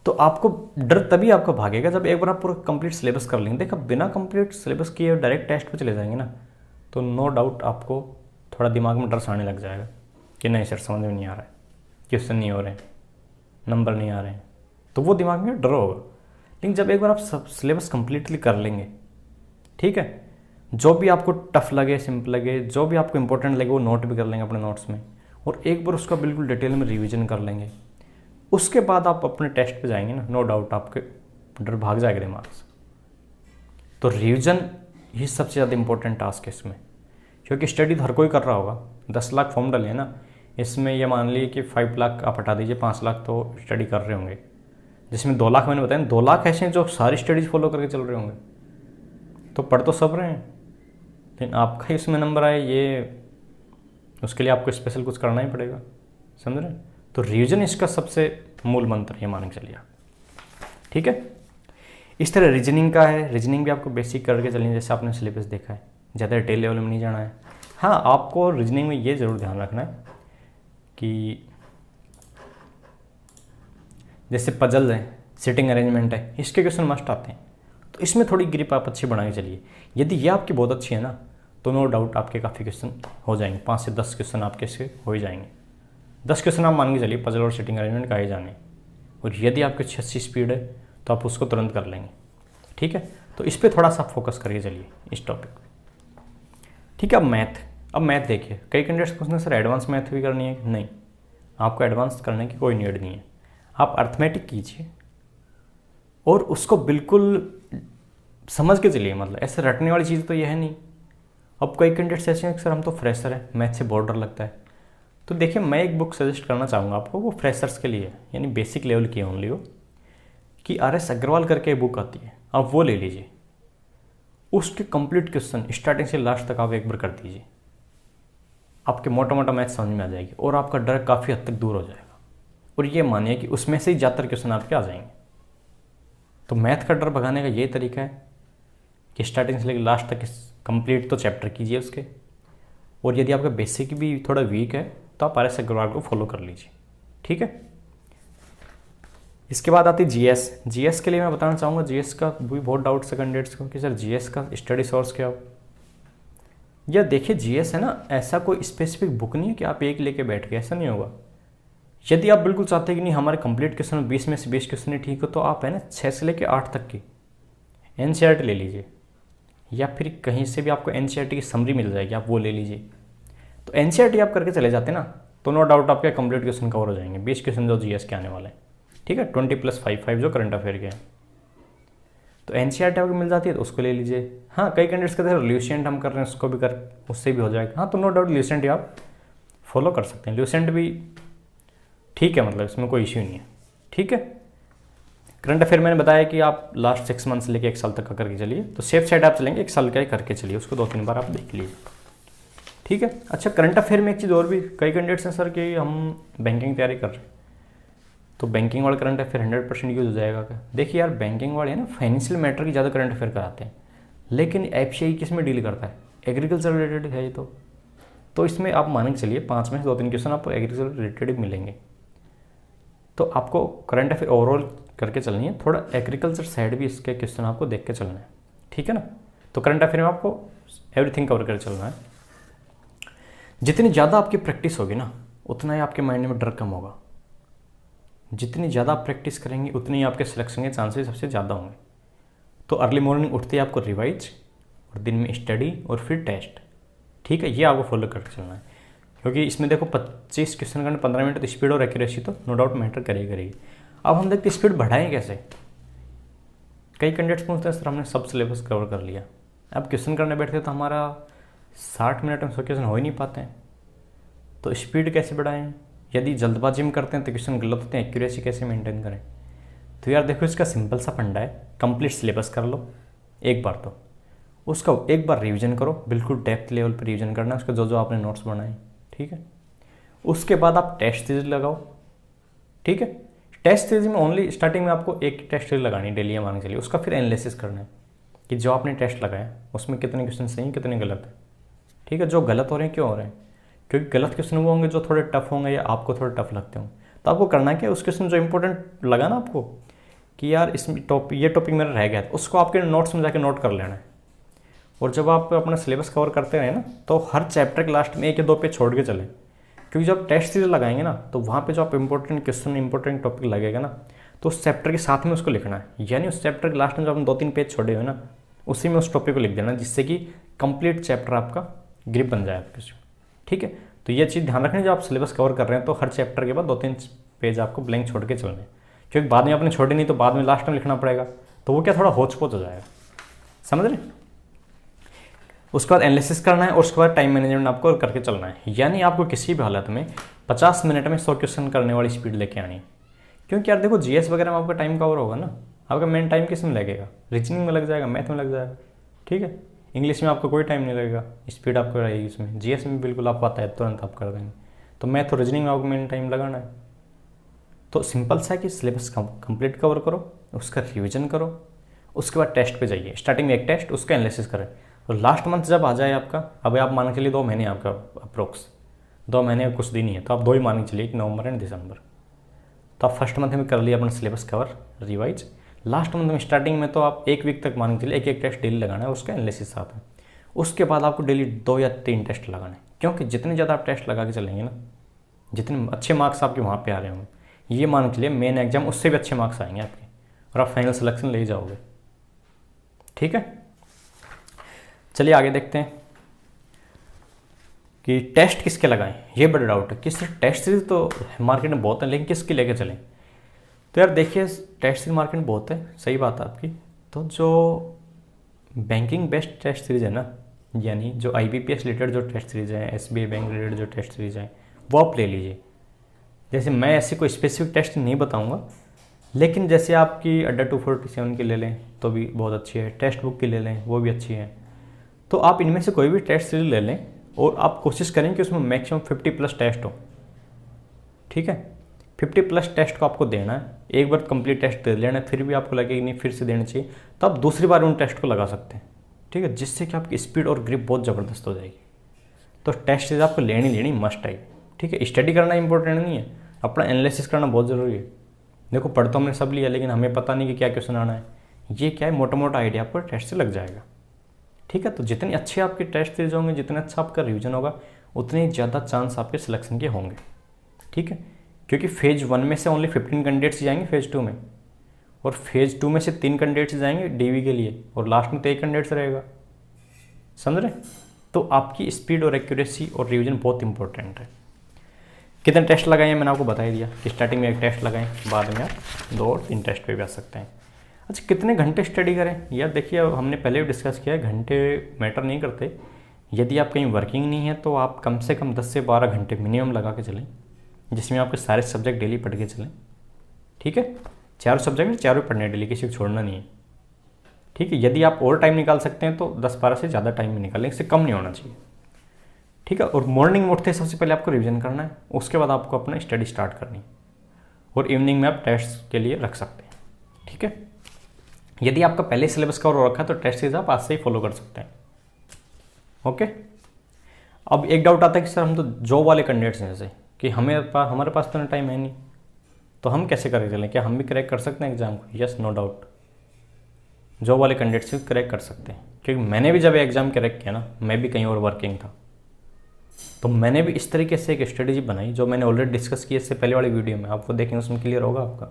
तो आपको डर तभी आपको भागेगा जब एक बार आप पूरा कंप्लीट सिलेबस कर लेंगे। देखो बिना कंप्लीट सिलेबस किए डायरेक्ट टेस्ट पे चले जाएंगे ना, तो नो डाउट आपको थोड़ा दिमाग में डर आने लग जाएगा कि नहीं सर समझ में नहीं आ रहा है, क्वेश्चन नहीं हो रहे हैं, नंबर नहीं आ रहे हैं, तो वो दिमाग में डर होगा। लेकिन जब एक बार आप सब सिलेबस कंप्लीटली कर लेंगे, ठीक है, जो भी आपको टफ लगे, सिंपल लगे, जो भी आपको इंपॉर्टेंट लगे वो नोट भी कर लेंगे अपने नोट्स में, और एक बार उसका बिल्कुल डिटेल में रिवीजन कर लेंगे, उसके बाद आप अपने टेस्ट पे जाएंगे ना, नो डाउट आपके डर भाग जाएगा दिमाग से। तो रिवीजन ही सबसे ज़्यादा इंपॉर्टेंट टास्क है इसमें, क्योंकि स्टडी तो हर कोई कर रहा होगा। 10 लाख फॉर्म डले हैं ना, इसमें ये मान लीजिए कि 5 लाख आप हटा दीजिए, 5 लाख तो स्टडी कर रहे होंगे, जिसमें 2 लाख मैंने बताया, 2 लाख ऐसे हैं जो सारी स्टडीज फॉलो करके चल रहे होंगे, तो पढ़ तो सब रहे हैं, लेकिन आपका ही इसमें नंबर आए ये, उसके लिए आपको स्पेशल कुछ करना ही पड़ेगा, समझ रहे हैं। तो रिवीजन इसका सबसे मूल मंत्र है, मान के चलिए आप। ठीक है, इस तरह रीजनिंग का है, रीजनिंग भी आपको बेसिक करके चलिए, जैसे आपने सिलेबस देखा है, ज़्यादा डिटेल लेवल में नहीं जाना है। हाँ, आपको रीजनिंग में ये ज़रूर ध्यान रखना है कि जैसे पजल है, सिटिंग अरेंजमेंट है, इसके क्वेश्चन मस्ट आते हैं, तो इसमें थोड़ी ग्रिप आप अच्छी बना के चलिए। यदि ये आपकी बहुत अच्छी है ना, तो नो डाउट आपके काफ़ी क्वेश्चन हो जाएंगे, 5 से 10 क्वेश्चन आपके इसके हो ही जाएंगे। 10 क्वेश्चन आप मान के चलिए पजल और सिटिंग अरेंजमेंट का ही जाने, और यदि आपकी अच्छी स्पीड है तो आप उसको तुरंत कर लेंगे। ठीक है, तो इस पर थोड़ा सा फोकस करिए चलिए इस टॉपिक पे। ठीक है, अब मैथ देखिए, कई कैंडिडेट्स पूछते हैं सर एडवांस मैथ भी करनी है? नहीं, आपको एडवांस करने की कोई नीड नहीं है। आप अर्थमेटिक कीजिए और उसको बिल्कुल समझ के चलिए, मतलब ऐसे रटने वाली चीज़ तो ये है नहीं। अब कई कैंडिडेट्स ऐसे हैं कि सर हम तो फ्रेशर हैं, मैथ से बहुत डर लगता है, तो देखिए मैं एक बुक सजेस्ट करना चाहूँगा आपको, वो फ्रेशर्स के लिए है, यानी बेसिक लेवल की ओनली हो, कि RS अग्रवाल करके बुक आती है, आप वो ले लीजिए। उसके कंप्लीट क्वेश्चन स्टार्टिंग से लास्ट तक आप एक बार कर दीजिए, आपके मोटा मोटा मैथ समझ में आ जाएगी और आपका डर काफ़ी हद तक दूर हो जाएगा। और ये मानिए कि उसमें से ही ज़्यादातर क्वेश्चन आपके आ जाएंगे। तो मैथ का डर भगाने का ये तरीका है कि स्टार्टिंग से लेकर लास्ट तक कंप्लीट तो चैप्टर कीजिए उसके, और यदि आपका बेसिक भी थोड़ा वीक है तो आप RS अग्रवाल को फॉलो कर लीजिए। ठीक है, इसके बाद आती है GS के लिए मैं बताना चाहूँगा, GS का भी बहुत डाउट है कैंडिडेट्स को कि सर GS का स्टडी सोर्स क्या हो। या देखिए GS है ना, ऐसा कोई स्पेसिफिक बुक नहीं है कि आप एक लेके बैठ गए, ऐसा नहीं होगा। यदि आप बिल्कुल चाहते हैं कि नहीं हमारे कंप्लीट क्वेश्चन 20 में से 20 क्वेश्चन ही ठीक हो, तो आप है ना 6 से लेकर 8 तक की NCERT ले लीजिए, या फिर कहीं से भी आपको NCERT की समरी मिल जाएगी, आप वो ले लीजिए। तो NCERT आप करके चले जाते ना, तो नो डाउट आपके कंप्लीट क्वेश्चन कवर हो जाएंगे, 20 क्वेश्चन जो GS के आने वाले हैं। ठीक है, 20 + 5 जो करंट अफेयर के हैं, तो NCERT आपको मिल जाती है तो उसको ले लीजिए। हाँ, कई कैंडिडेट्स कहते हैं ल्यूसेंट हम कर रहे हैं, उसको भी कर, उससे भी हो जाएगा। हाँ, तो नो डाउट ल्यूसेंट आप फॉलो कर सकते हैं, ल्यूसेंट भी ठीक है, मतलब इसमें कोई इश्यू नहीं है। ठीक है, करंट अफेयर मैंने बताया कि आप लास्ट 6 मंथ से लेकर 1 साल तक का करके चलिए, तो सेफ साइड आप चलेंगे 1 साल का ही करके चलिए, उसको 2-3 बार आप देख लीजिए। ठीक है, अच्छा करंट अफेयर में एक चीज़ और भी, कई कैंडिडेट्स हैं सर कि हम बैंकिंग तैयारी कर रहे हैं, तो बैंकिंग वाला करंट अफेयर 100% यूज़ हो जाएगा क्या? देखिए यार, बैंकिंग वाले है ना फाइनेंशियल मैटर की ज़्यादा करंट अफेयर कराते हैं, लेकिन FCI किस में डील करता है? एग्रीकल्चर रिलेटेड है ये तो इसमें आप मान के चलिए 5 में से 2-3 क्वेश्चन आपको एग्रीकल्चर रिलेटेड मिलेंगे। तो आपको करंट अफेयर ओवरऑल करके चलनी है, थोड़ा एग्रीकल्चर साइड भी इसके क्वेश्चन आपको देख के चलना है। ठीक है ना, तो करंट अफेयर में आपको एवरीथिंग कवर कर चलना है। जितनी ज़्यादा आपकी प्रैक्टिस होगी ना, उतना ही आपके माइंड में डर कम होगा। जितनी ज़्यादा आप प्रैक्टिस करेंगे उतनी ही आपके सिलेक्शन के चांसेस सबसे ज़्यादा होंगे। तो अर्ली मॉर्निंग उठते ही आपको रिवाइज, और दिन में स्टडी, और फिर टेस्ट। ठीक है, ये आपको फॉलो करके चलना है, क्योंकि इसमें देखो 25 क्वेश्चन करने 15 मिनट, तो स्पीड और एक्यूरेसी तो नो डाउट मैटर करेगी। अब हम देखते स्पीड बढ़ाएं कैसे। कई कैंडिडेट्स पूछते हैं सर हमने सब सिलेबस कवर कर लिया, अब क्वेश्चन करने बैठते तो हमारा 60 मिनट में 100 क्वेश्चन हो ही नहीं पाते हैं, तो स्पीड कैसे बढ़ाएं? यदि जल्दबाजी में करते हैं तो क्वेश्चन गलत होते हैं, एक्यूरेसी कैसे मेंटेन करें? तो यार देखो, इसका सिंपल सा फंडा है, कंप्लीट सिलेबस कर लो एक बार तो, उसका एक बार रिवीजन करो, बिल्कुल डेप्थ लेवल पर रिवीजन करना है उसका, जो जो आपने नोट्स बनाए, ठीक है। उसके बाद आप टेस्ट सीरीज लगाओ, ठीक है। टेस्ट सीरीज में ओनली स्टार्टिंग में आपको एक टेस्ट सीरीज लगानी डेली मान के चलिए, उसका फिर एनालिसिस करना है कि जो आपने टेस्ट लगाया उसमें कितने क्वेश्चन सही कितने गलत है, ठीक है। जो गलत हो रहे हैं क्यों हो रहे हैं, क्योंकि गलत क्वेश्चन वो होंगे जो थोड़े टफ होंगे या आपको थोड़े टफ लगते होंगे। तो आपको करना क्या है, उस क्वेश्चन जो इंपॉर्टेंट लगा ना आपको कि यार इसमें ये टॉपिक मेरा रह गया है, उसको आपके नोट्स में जाके नोट कर लेना है। और जब आप अपना सिलेबस कवर करते रहे ना, तो हर चैप्टर के लास्ट में 1 या 2 पेज छोड़ के चले, क्योंकि जब टेस्ट सीरीज लगाएंगे ना, तो वहाँ पे जो आप इंपॉर्टेंट क्वेश्चन इंपॉर्टेंट टॉपिक लगेगा ना, तो उस चैप्टर के साथ में उसको लिखना है। यानी उस चैप्टर के लास्ट में जो आपने 2-3 पेज छोड़े हुए ना, उसी में उस टॉपिक को लिख देना, जिससे कि कंप्लीट चैप्टर आपका ग्रिप बन जाए आपके, ठीक है। तो ये चीज़ ध्यान रखना, जब आप सिलेबस कवर कर रहे हैं तो हर चैप्टर के बाद 2-3 पेज आपको ब्लैंक छोड़ के चलने, क्योंकि बाद में आपने छोड़े नहीं तो बाद में लास्ट में लिखना पड़ेगा, तो वो क्या थोड़ा होच पोच हो जाएगा, समझ रहे। उसके बाद एनालिसिस करना है और उसके बाद टाइम मैनेजमेंट आपको करके चलना है। यानी आपको किसी भी हालत में 50 मिनट में 100 क्वेश्चन करने वाली स्पीड लेके आनी है। क्योंकि यार देखो जीएस वगैरह में आपका टाइम कवर होगा ना, आपका मेन टाइम किस में लगेगा, रीजनिंग में लग जाएगा, मैथ में लग जाएगा, ठीक है। इंग्लिश में आपको कोई टाइम नहीं लगेगा, स्पीड आपको रहेगी इसमें। जीएस में बिल्कुल आपको आता है तुरंत आप कर देंगे, तो मैथ और रीजनिंग में आपको मेन टाइम लगाना है। तो सिंपल सा है कि सिलेबस कंप्लीट कवर करो, उसका रिविजन करो, उसके बाद टेस्ट पे जाइए। स्टार्टिंग में एक टेस्ट, उसका एनालिसिस करें, और लास्ट मंथ जब आ जाए आपका, अभी आप मान के चलिए 2 महीने आपका अप्रोक्स, 2 महीने कुछ दिन ही है, तो आप 2 ही मान के चलिए कि नवंबर एंड दिसंबर। तो आप फर्स्ट मंथ में कर लिया अपना syllabus cover revise. Last month में स्टार्टिंग में तो आप 1 वीक तक मान के चलिए एक टेस्ट डेली लगाना है, उसका एनालिसिस साथ में। उसके बाद आपको डेली 2 या 3 टेस्ट लगाने, क्योंकि जितने ज़्यादा आप टेस्ट लगा के चलेंगे ना, जितने अच्छे मार्क्स आपके वहाँ पे आ रहे होंगे, ये मान के चलिए मेन एग्जाम उससे भी अच्छे मार्क्स आएंगे आपके, और आप फाइनल सिलेक्शन ले जाओगे, ठीक है। चलिए आगे देखते हैं कि टेस्ट किसके लगाएं, ये बड़ा डाउट है। किस टेस्ट सीरीज तो मार्केट में बहुत है, लेकिन किसकी लेके चलें। तो यार देखिए, टेस्ट सीरीज मार्केट में बहुत है, सही बात है आपकी। तो जो बैंकिंग बेस्ड टेस्ट सीरीज है ना, यानी जो IBPS रिलेटेड जो टेस्ट सीरीज है, SBI बैंक रिलेटेड जो टेस्ट सीरीज है, वो आप ले लीजिए। जैसे मैं ऐसे कोई स्पेसिफिक टेस्ट नहीं बताऊंगा, लेकिन जैसे आपकी अड्डा 247 की ले लें तो भी बहुत अच्छी है, टेक्स्ट बुक की ले लें वो भी अच्छी है। तो आप इनमें से कोई भी टेस्ट सीरीज ले लें, और आप कोशिश करें कि उसमें मैक्सिमम 50+ टेस्ट हो, ठीक है। 50+ टेस्ट को आपको देना है। एक बार कंप्लीट टेस्ट दे लेना, फिर भी आपको लगे कि नहीं फिर से देना चाहिए, तो आप दूसरी बार उन टेस्ट को लगा सकते हैं, ठीक है, जिससे कि आपकी स्पीड और ग्रिप बहुत ज़बरदस्त हो जाएगी। तो टेस्ट सीरीज आपको लेनी मस्ट है, ठीक है। स्टडी करना इंपॉर्टेंट नहीं है, अपना एनालिसिस करना बहुत ज़रूरी है। देखो पढ़ तो हमने सब लिया, लेकिन हमें पता नहीं कि क्या क्वेश्चन आना है, ये क्या है मोटा मोटा आइडिया आपको टेस्ट से लग जाएगा, ठीक है। तो जितनी अच्छी आपकी टेस्ट सीरीज होंगे, जितना अच्छा आपका रिवीजन होगा, उतने ज़्यादा चांस आपके सिलेक्शन के होंगे, ठीक है। क्योंकि फेज़ 1 में से ओनली 15 कैंडिडेट्स जाएंगे फेज़ 2 में, और फेज़ 2 में से 3 कैंडिडेट्स जाएंगे DV के लिए, और लास्ट में तो 1 कैंडिडेट्स रहेगा, समझ रहे। तो आपकी स्पीड और एक्यूरेसी और रिवीजन बहुत इंपॉर्टेंट है। कितने टेस्ट लगाए हैं मैंने आपको बता ही दिया कि स्टार्टिंग में 1 टेस्ट लगाएं, बाद में आप 2 और 3 टेस्ट पे भी आ सकते हैं। अच्छा, कितने घंटे स्टडी करें यार, देखिए हमने पहले भी डिस्कस किया है, घंटे मैटर नहीं करते। यदि आप कहीं वर्किंग नहीं है तो आप कम से कम 10 से 12 घंटे मिनिमम लगा के चलें, जिसमें आपके सारे सब्जेक्ट डेली पढ़ के चलें, ठीक है। 4 सब्जेक्ट 4 पढ़ने डेली, किसी को छोड़ना नहीं है, ठीक है। यदि आप और टाइम निकाल सकते हैं तो 10-12 से ज़्यादा टाइम में निकालें, इससे कम नहीं होना चाहिए, ठीक है। और मॉर्निंग में उठते सबसे पहले आपको रिवीजन करना है, उसके बाद आपको अपना स्टडी स्टार्ट करनी है, और इवनिंग में आप टेस्ट के लिए रख सकते हैं, ठीक है। यदि आपका पहले सिलेबस कवर हो रखा है तो टेस्ट सीरीज आप आज से ही फॉलो कर सकते हैं, ओके। अब एक डाउट आता है कि सर हम तो जॉब वाले कैंडिडेट्स हैं, जैसे कि हमारे पास तो टाइम है नहीं, तो हम कैसे करके चलें, क्या हम भी क्रैक कर सकते हैं एग्जाम को? यस, नो डाउट, जॉब वाले कैंडिडेट्स भी क्रैक कर सकते हैं। क्योंकि मैंने भी जब एग्जाम क्रैक किया ना, मैं भी कहीं और वर्किंग था, तो मैंने भी इस तरीके से एक स्ट्रेटेजी बनाई, जो मैंने ऑलरेडी डिस्कस की इससे पहले वाली वीडियो में, आपको देखेंगे उसमें क्लियर होगा आपका,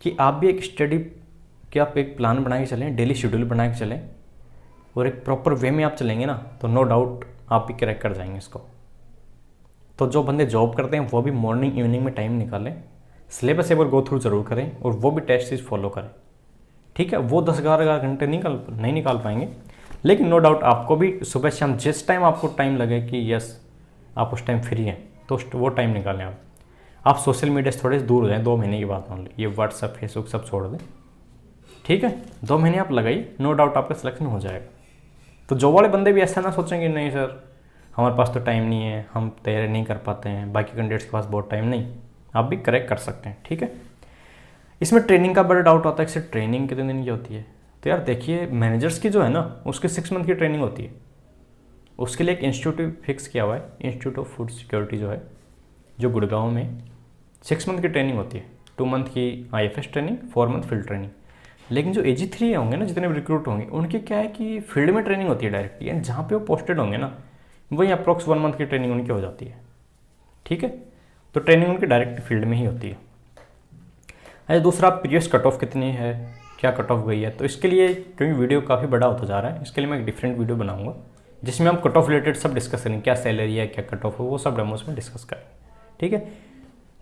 कि आप भी एक स्टडी कि आप एक प्लान बना के चलें, डेली शेड्यूल बना के चलें, और एक प्रॉपर वे में आप चलेंगे ना, तो नो डाउट आप भी क्रैक कर जाएंगे इसको। तो जो बंदे जॉब करते हैं वो भी मॉर्निंग इवनिंग में टाइम निकालें, सिलेबस एक बार गो थ्रू जरूर करें, और वो भी टेस्ट सीरीज फॉलो करें, ठीक है। वो 10-11 घंटे नहीं निकाल पाएंगे, लेकिन नो डाउट आपको भी सुबह शाम जिस टाइम आपको टाइम लगे कि यस आप उस टाइम फ्री हैं, तो वो टाइम निकालें। आप सोशल मीडिया से थोड़े से दूर हो जाएं 2 महीने के बाद ओनली, ये व्हाट्सएप फेसबुक सब छोड़ दें, ठीक है, 2 महीने आप लगाइए, नो डाउट आपका सिलेक्शन हो जाएगा। तो जॉब वाले बंदे भी ऐसा ना सोचेंगे नहीं सर हमारे पास तो टाइम नहीं है, हम तैयारी नहीं कर पाते हैं, बाकी कैंडिडेट्स के पास बहुत टाइम नहीं, आप भी करेक्ट कर सकते हैं। ठीक है, इसमें ट्रेनिंग का बड़ा डाउट होता है कि ट्रेनिंग कितने दिन की होती है। तो यार देखिए, मैनेजर्स की जो है ना उसकी 6 मंथ की ट्रेनिंग होती है। उसके लिए एक इंस्टीट्यूट फिक्स किया हुआ है, इंस्टीट्यूट ऑफ फूड सिक्योरिटी जो है, जो गुड़गांव में 6 मंथ की ट्रेनिंग होती है। 2 मंथ की IFS training, 4 month field training. लेकिन जो AG3 होंगे ना, जितने भी रिक्रूट होंगे, उनकी क्या है कि फील्ड में ट्रेनिंग होती है डायरेक्टली, यानी जहाँ पे वो पोस्टेड होंगे ना वही अप्रॉक्स 1 मंथ की ट्रेनिंग उनकी हो जाती है। ठीक है, तो ट्रेनिंग उनकी डायरेक्ट फील्ड में ही होती है। अच्छा, दूसरा प्रीवियस कट ऑफ कितनी है, क्या कट ऑफ गई है, तो इसके लिए क्योंकि वीडियो काफ़ी बड़ा होता जा रहा है, इसके लिए मैं एक डिफरेंट वीडियो बनाऊंगा जिसमें हम कट ऑफ रिलेटेड सब डिस्कस करेंगे, क्या सैलरी है, क्या कट ऑफ है, वो सब डेमोस में डिस्कस करेंगे। ठीक है,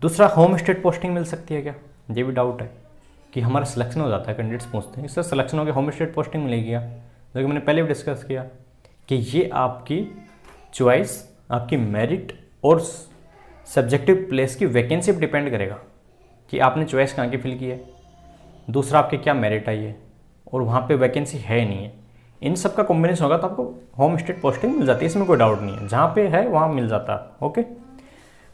दूसरा होम स्टेट पोस्टिंग मिल सकती है क्या, ये भी डाउट है कि हमारा सिलेक्शन हो जाता है, कैंडिडेट्स पूछते हैं सर सिलेक्शन हो गया होम स्टेट पोस्टिंग मिलेगी क्या, जो कि मैंने पहले भी डिस्कस किया कि ये आपकी चॉइस, आपकी मेरिट और सब्जेक्टिव प्लेस की वैकेंसी पर डिपेंड करेगा कि आपने चॉइस कहाँ की फिल की है, दूसरा आपके क्या मेरिट आई है और वहाँ पे वैकेंसी है नहीं है, इन सब का कॉम्बिनेशन होगा तो आपको होम स्टेट पोस्टिंग मिल जाती है, इसमें कोई डाउट नहीं है, जहाँ पे है वहाँ मिल जाता है। ओके,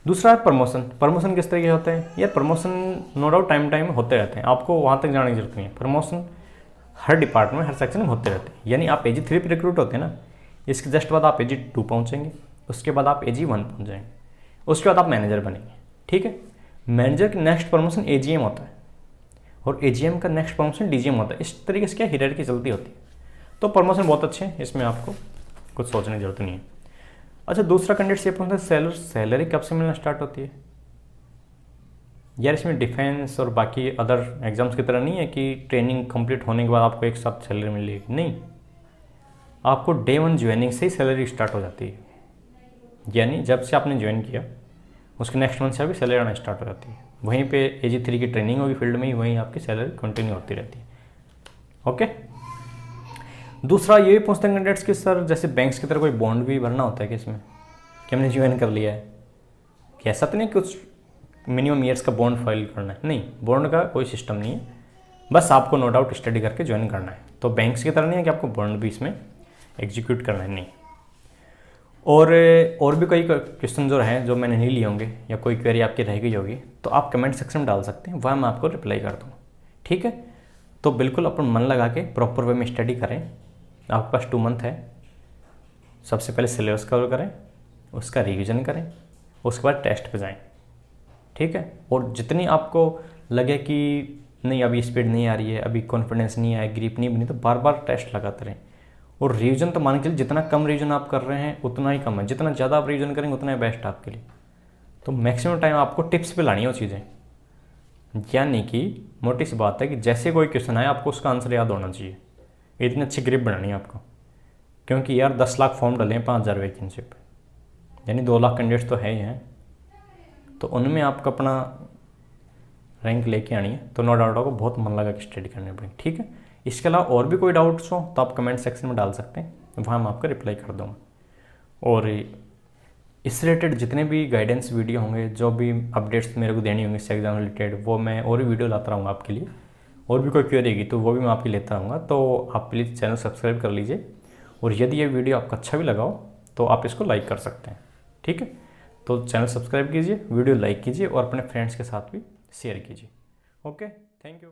दूसरा है प्रमोशन। प्रमोशन किस तरीके होते हैं यार, promotion no doubt time time होते रहते हैं, आपको वहाँ तक जाने की जरूरत नहीं है। प्रमोशन हर डिपार्टमेंट, हर सेक्शन में होते रहते हैं। यानी आप AG3 पे रिक्रूट होते हैं ना, इसके जस्ट बाद आप AG2 पहुँचेंगे, उसके बाद आप AG1 पहुँच जाएंगे, उसके बाद आप मैनेजर बनेंगे। ठीक है, मैनेजर की नेक्स्ट प्रमोशन AGM होता है और AGM का नेक्स्ट प्रमोशन DGM होता है। इस तरीके से क्या हायरार्की चलती होती है। तो प्रमोशन बहुत अच्छे हैं, इसमें आपको कुछ सोचने की जरूरत नहीं है। अच्छा, दूसरा कैंडिडेट ये पूछता है सैलरी कब से मिलना स्टार्ट होती है। यार इसमें डिफेंस और बाकी अदर एग्जाम्स की तरह नहीं है कि ट्रेनिंग कंप्लीट होने के बाद आपको एक साथ सैलरी मिलेगी, नहीं, आपको डे 1 ज्वाइनिंग से ही सैलरी स्टार्ट हो जाती है। यानी जब से आपने ज्वाइन किया उसके नेक्स्ट मंथ से आपकी सैलरी आना स्टार्ट हो जाती है, वहीं पे AG3 की ट्रेनिंग होगी फील्ड में ही, वहीं आपकी सैलरी कंटिन्यू होती रहती है। ओके, दूसरा ये भी पूछते हैं कैंडिडेट्स कि सर जैसे बैंक्स की तरह कोई बॉन्ड भी भरना होता है कि इसमें, कि हमने ज्वाइन कर लिया है, कि ऐसा तो नहीं कि कुछ मिनिमम ईयर्स का बॉन्ड फाइल करना है, नहीं, बॉन्ड का कोई सिस्टम नहीं है, बस आपको नो डाउट स्टडी करके ज्वाइन करना है। तो बैंक्स की तरह नहीं है कि आपको बॉन्ड भी इसमें एग्जीक्यूट करना है, नहीं। और भी कई क्वेश्चन जो हैं जो मैंने नहीं लिए होंगे या कोई क्वेरी आपकी रह गई होगी तो आप कमेंट सेक्शन में डाल सकते हैं, वह मैं आपको रिप्लाई कर दूँगा। ठीक है, तो बिल्कुल अपन मन लगा के प्रॉपर वे में स्टडी करें। आपके पास 2 मंथ है, सबसे पहले सिलेबस कवर करें, उसका रिवीजन करें, उसके बाद टेस्ट पे जाएं। ठीक है, और जितनी आपको लगे कि नहीं अभी स्पीड नहीं आ रही है, अभी कॉन्फिडेंस नहीं आया, ग्रिप नहीं बनी, तो बार बार टेस्ट लगाते रहें। और रिवीजन तो मान के चलिए जितना कम रिवीजन आप कर रहे हैं उतना ही कम है, जितना ज़्यादा आप रिवीजन करेंगे उतना ही बेस्ट आपके लिए। तो मैक्सिमम टाइम आपको टिप्स पे लानी है वो चीज़ें, यानी कि मोटी सी बात है कि जैसे कोई क्वेश्चन आए आपको उसका आंसर याद होना चाहिए, इतनी अच्छी ग्रिप बनानी है आपको। क्योंकि यार 10 लाख फॉर्म डले हैं 5000 वैकेंसी पे, यानी 2 लाख कैंडिडेट्स तो है ही हैं, तो उनमें आपको अपना रैंक लेके आनी है। तो नो डाउट आपको बहुत मन लगा कि स्टडी करनी पड़ेगी। ठीक है, इसके अलावा और भी कोई डाउट्स हो तो आप कमेंट सेक्शन में डाल सकते हैं, वहाँ मैं आपको रिप्लाई कर दूँगा। और इससे रिलेटेड जितने भी गाइडेंस वीडियो होंगे, जो भी अपडेट्स मेरे को देनी होंगी इससे एग्जाम रिलेटेड, वो मैं और भी वीडियो लाता रहूँगा आपके लिए। और भी कोई क्वेरी होगी तो वो भी मैं आपकी लेता रहूँगा। तो आप प्लीज़ चैनल सब्सक्राइब कर लीजिए, और यदि ये वीडियो आपको अच्छा भी लगा हो तो आप इसको लाइक कर सकते हैं। ठीक है, तो चैनल सब्सक्राइब कीजिए, वीडियो लाइक कीजिए और अपने फ्रेंड्स के साथ भी शेयर कीजिए। Okay, thank you.